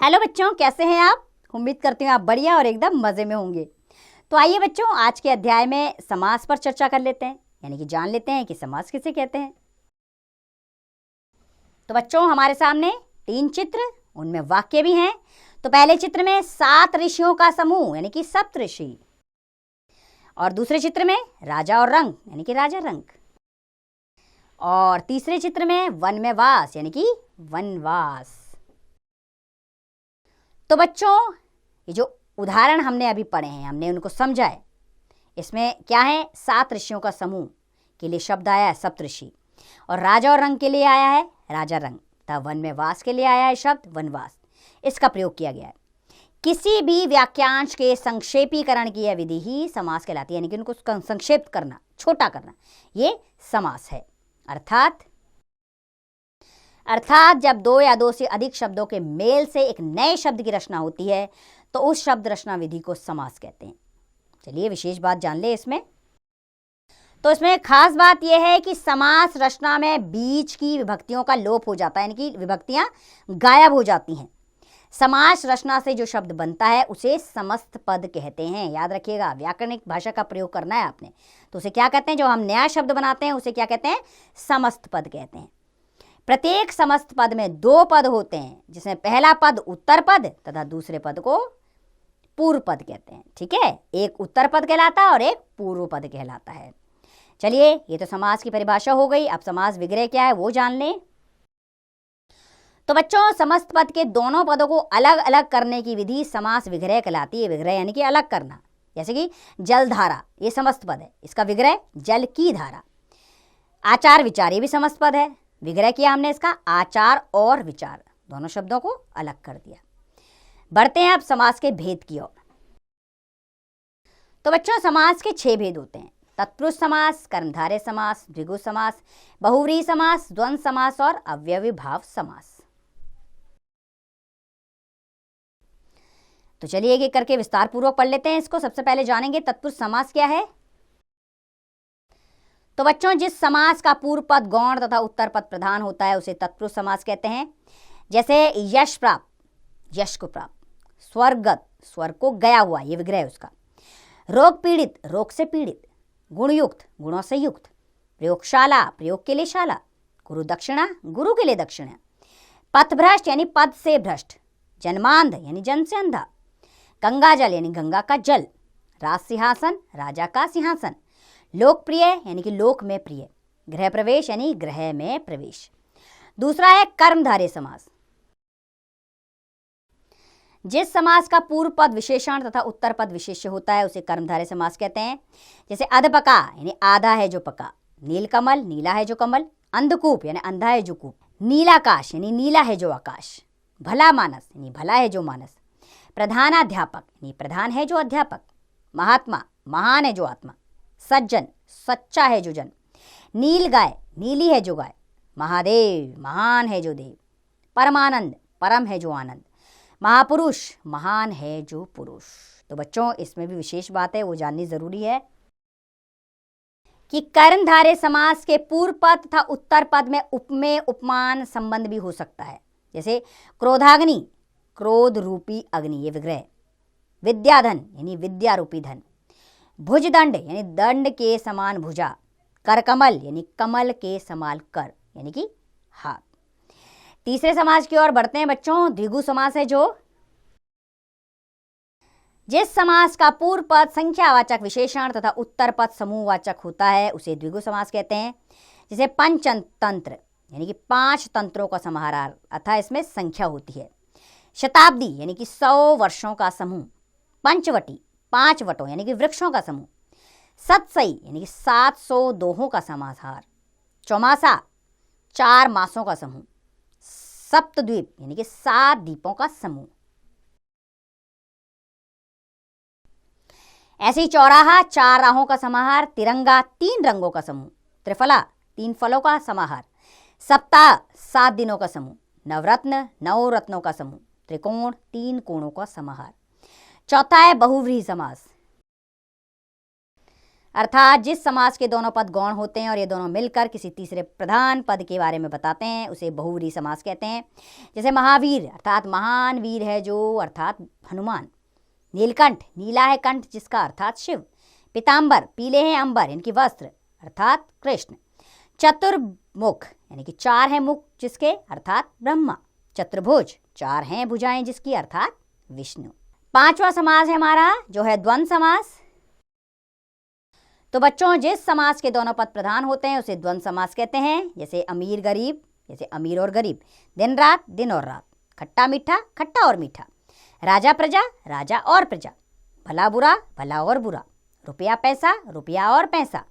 Hello बच्चों, कैसे हैं आप। उम्मीद करती हूँ आप बढ़िया और एकदम मज़े में होंगे। तो आइए बच्चों, आज के अध्याय में समास पर चर्चा कर लेते हैं, यानी कि जान लेते हैं कि समास किसे कहते हैं। तो बच्चों, हमारे सामने 3 चित्र, उनमें वाक्य भी हैं। तो पहले चित्र में 7 ऋषियों का समूह यानी कि सप्तऋषि, और दूसरे चित्र में राजा और रंग यानी कि राजा रंग, और तीसरे चित्र में वन में वास यानी कि वनवास। तो बच्चों, ये जो उदाहरण हमने अभी पढ़े हैं, हमने उनको समझा है। इसमें क्या है, 7 ऋषियों का समूह के लिए शब्द आया है सप्तऋषि, और राजा और रंग के लिए आया है राजा रंग, तथा वन में वास के लिए आया है शब्द वनवास। इसका प्रयोग किया गया है। किसी भी वाक्यांश के संक्षेपीकरण की यह विधि ही समास कहलाती है, यानी कि उनको संक्षेप करना, छोटा करना, ये समास है। अर्थात जब 2 या 2 से अधिक शब्दों के मेल से एक नए शब्द की रचना होती है तो उस शब्द रचना विधि को समास कहते हैं। चलिए विशेष बात जान ले इसमें। तो इसमें खास बात यह है कि समास रचना में बीच की विभक्तियों का लोप हो जाता है, यानी कि विभक्तियां गायब हो जाती हैं। समास रचना से जो शब्द बनता है उसे समस्त पद कहते हैं। याद रखिएगा, व्याकरणिक भाषा का प्रयोग करना है आपने। तो उसे क्या कहते हैं, जो हम नया शब्द बनाते हैं उसे क्या कहते हैं, समस्त पद कहते हैं। प्रत्येक समस्त पद में 2 पद होते हैं, जिसमें पहला पद उत्तर पद तथा दूसरे पद को पूर्व पद कहते हैं। ठीक है, एक उत्तर पद कहलाता है और एक पूर्व पद कहलाता है। चलिए, ये तो समास की परिभाषा हो गई। अब समास विग्रह क्या है वो जान लें। तो बच्चों, समस्त पद के दोनों पदों को अलग अलग करने की विधि समास विग्रह कहलाती है। विग्रह यानी कि अलग करना। जैसे कि जलधारा, ये समस्त पद है, इसका विग्रह जल की धारा। आचार विचार, ये भी समस्त पद है, विग्रह किया हमने इसका आचार और विचार, दोनों शब्दों को अलग कर दिया। बढ़ते हैं अब समास के भेद की ओर। तो बच्चों, समास के 6 भेद होते हैं: तत्पुरुष समास, कर्मधारय समास, द्विगु समास, बहुव्रीहि समास, द्वंद्व समास और अव्ययीभाव समास। तो चलिए एक एक करके विस्तार पूर्वक पढ़ लेते हैं इसको। सबसे पहले जानेंगे तत्पुरुष समास क्या है। तो बच्चों, जिस समास का पूर्व पद गौण तथा उत्तर पद प्रधान होता है उसे तत्पुरुष समास कहते हैं। जैसे यश प्राप्त, यश को प्राप्त; स्वर्गत, स्वर्ग को गया हुआ, ये विग्रह है उसका; रोग पीड़ित, रोग से पीड़ित; गुणयुक्त, गुणों से युक्त; प्रयोगशाला, प्रयोग के लिए शाला; गुरु दक्षिणा, गुरु के लिए दक्षिणा; पथभ्रष्ट यानी पद से भ्रष्ट; जन्मांध यानी जन्म से अंधा; गंगा जल यानी गंगा का जल; राज सिंहासन, राजा का सिंहासन; लोकप्रिय यानी कि लोक में प्रिय; गृह प्रवेश यानी गृह में प्रवेश। दूसरा है कर्मधारय समास। जिस समास का पूर्व पद विशेषण तथा उत्तर पद विशेष्य होता है उसे कर्मधारय समास कहते हैं। जैसे अधपका यानी आधा है जो पका; नीलकमल, नीला है जो कमल; अंधकूप यानी अंधा है जो कूप; नीलाकाश यानी नीला है जो आकाश; भला मानस यानी भला है जो मानस; प्रधानाध्यापक यानी प्रधान है जो अध्यापक; महात्मा, महान है जो आत्मा; सज्जन, सच्चा है जो जन; नील गाय, नीली है जो गाय; महादेव, महान है जो देव; परमानंद, परम है जो आनंद; महापुरुष, महान है जो पुरुष। तो बच्चों, इसमें भी विशेष बात है, वो जाननी जरूरी है कि कर्मधारय समास के पूर्व पद तथा उत्तर पद में उपमेय उपमान संबंध भी हो सकता है। जैसे क्रोधाग्नि, क्रोध रूपी अग्नि, ये विग्रह; विद्याधन यानी विद्या रूपी धन; भुजदंड यानी दंड के समान भुजा; करकमल यानी कमल के समान कर यानी कि हाथ। तीसरे समास की ओर बढ़ते हैं बच्चों। द्विगु समास है जो जिस समास का पूर्व पद संख्यावाचक विशेषण तथा उत्तर पद समूहवाचक होता है उसे द्विगु समास कहते हैं। जैसे पंचतंत्र यानी कि 5 तंत्रों का समाहार, अर्थात इसमें संख्या होती है; शताब्दी यानी कि 100 वर्षों का समूह; पंचवटी, 5 वटों यानी कि वृक्षों का समूह; सतसई यानी कि 700 दोहों का समाहार; चौमासा, 4 मासों का समूह; सप्तद्वीप यानी कि 7 द्वीपों का समूह। ऐसे ही चौराहा, 4 राहों का समाहार; तिरंगा, 3 रंगों का समूह; त्रिफला, 3 फलों का समाहार; सप्ताह, 7 दिनों का समूह; नवरत्न, 9 रत्नों का समूह; त्रिकोण, 3 कोणों का समाहार। चौथा है बहुव्रीहि समास। अर्थात जिस समास के दोनों पद गौण होते हैं और ये दोनों मिलकर किसी तीसरे प्रधान पद के बारे में बताते हैं उसे बहुव्रीहि समास कहते हैं। जैसे महावीर अर्थात महान वीर है जो, अर्थात हनुमान। नीलकंठ, नीला है कंठ जिसका, अर्थात शिव। पीताम्बर, पीले हैं अंबर इनकी वस्त्र, अर्थात कृष्ण। चतुर्मुख यानी कि 4 हैं मुख जिसके, अर्थात ब्रह्मा। चतुर्भुज, 4 हैं भुजाएं जिसकी, अर्थात विष्णु। 5वां समास है हमारा जो है द्वंद्व समास। तो बच्चों जिस समास के दोनों पद प्रधान होते हैं उसे द्वंद्व समास कहते हैं। जैसे अमीर गरीब, जैसे अमीर और गरीब। दिन रात, दिन और रात। खट्टा मीठा, खट्टा और मीठा। राजा प्रजा, राजा और प्रजा। भला बुरा, भला और बुरा। रुपया पैसा, रुपया और पैसा।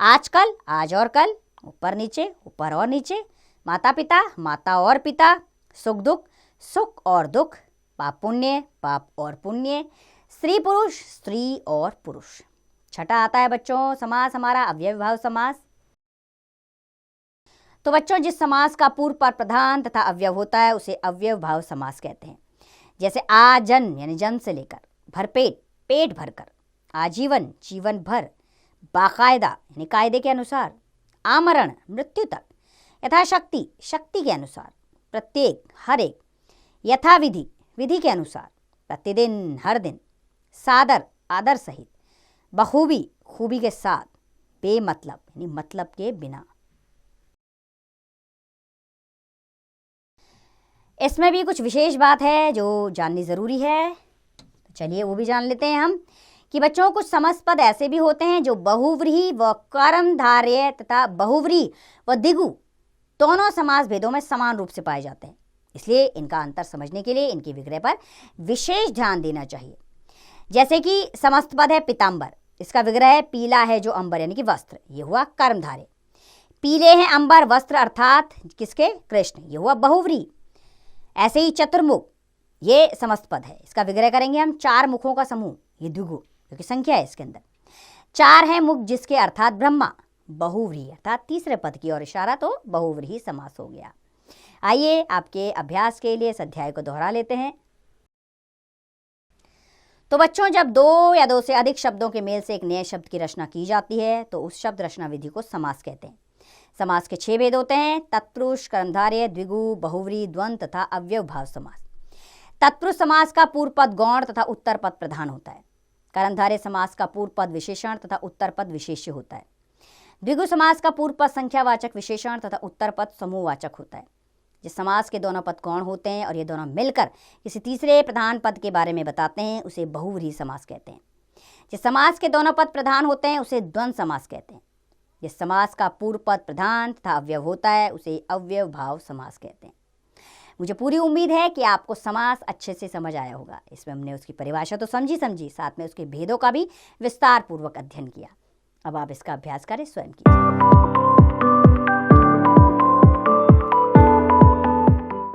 आजकल, आज और कल। ऊपर नीचे, ऊपर और नीचे। माता पिता, माता और पिता। सुख दुख, सुख और दुख। पाप पुण्य, पाप और पुण्य। स्त्री पुरुष, स्त्री और पुरुष। छठा आता है बच्चों समास हमारा अव्ययभाव समास। तो बच्चों जिस समास का पूर्व पर प्रधान तथा अव्यय होता है उसे अव्ययभाव समास कहते हैं। जैसे आजन यानी जन्म से लेकर, भरपेट पेट भरकर, आजीवन जीवन भर, बाकायदा यानी कायदे के अनुसार, आमरण मृत्यु तक, यथाशक्ति शक्ति के अनुसार, प्रत्येक हर एक, यथाविधि विधि के अनुसार, प्रतिदिन हर दिन, सादर आदर सहित, बखूबी खूबी के साथ, बेमतलब यानी मतलब के बिना। इसमें भी कुछ विशेष बात है जो जाननी जरूरी है, तो चलिए वो भी जान लेते हैं हम कि बच्चों कुछ समस्त पद ऐसे भी होते हैं जो बहुव्रीहि व कर्मधारय तथा बहुव्रीहि व द्विगु दोनों समास भेदों में समान रूप से पाए जाते हैं। इसलिए इनका अंतर समझने के लिए इनकी विग्रह पर विशेष ध्यान देना चाहिए। जैसे कि समस्त पद है पीताम्बर, इसका विग्रह है पीला है जो अंबर यानी कि वस्त्र, ये हुआ कर्मधारय। पीले हैं अंबर वस्त्र अर्थात किसके, कृष्ण, ये हुआ बहुव्रीहि। ऐसे ही चतुर्मुख ये समस्त पद है, इसका विग्रह करेंगे हम 4 मुखों का समूह, ये द्विगु क्योंकि संख्या है इसके अंदर। 4 हैं मुख जिसके, अर्थात ब्रह्मा। बहुव्रीहि अर्थात तीसरे पद की ओर इशारा, तो बहुव्रीहि समास हो गया। आइए आपके अभ्यास के लिए इस अध्याय को दोहरा लेते हैं। तो बच्चों जब 2 या 2 से अधिक शब्दों के मेल से एक नए शब्द की रचना की जाती है तो उस शब्द रचना विधि को समास कहते हैं। समास के 6 भेद होते हैं, तत्पुरुष, कर्मधारय, द्विगु, बहुव्रीहि, द्वंद्व तथा अव्ययभाव समास। तत्पुरुष समास का पूर्व पद गौण तथा उत्तर पद प्रधान होता है। कर्मधारय समास का पूर्व पद विशेषण तथा उत्तर पद विशेष्य होता है। द्विगु समास का पूर्व पद संख्यावाचक विशेषण तथा उत्तर पद समूहवाचक होता है। जिस समास के दोनों पद गौण होते हैं और ये दोनों मिलकर किसी तीसरे प्रधान पद के बारे में बताते हैं उसे बहुव्रीहि समास कहते हैं। जिस समास के दोनों पद प्रधान होते हैं उसे द्वंद्व समास कहते हैं। जिस समास का पूर्व पद प्रधान तथा अव्यय होता है उसे अव्ययभाव समास कहते हैं। मुझे पूरी उम्मीद है कि आपको समास अच्छे से समझ आया होगा। इसमें हमने उसकी परिभाषा तो समझी, साथ में उसके भेदों का भी विस्तार पूर्वक अध्ययन किया। अब आप इसका अभ्यास करें, स्वयं कीजिए।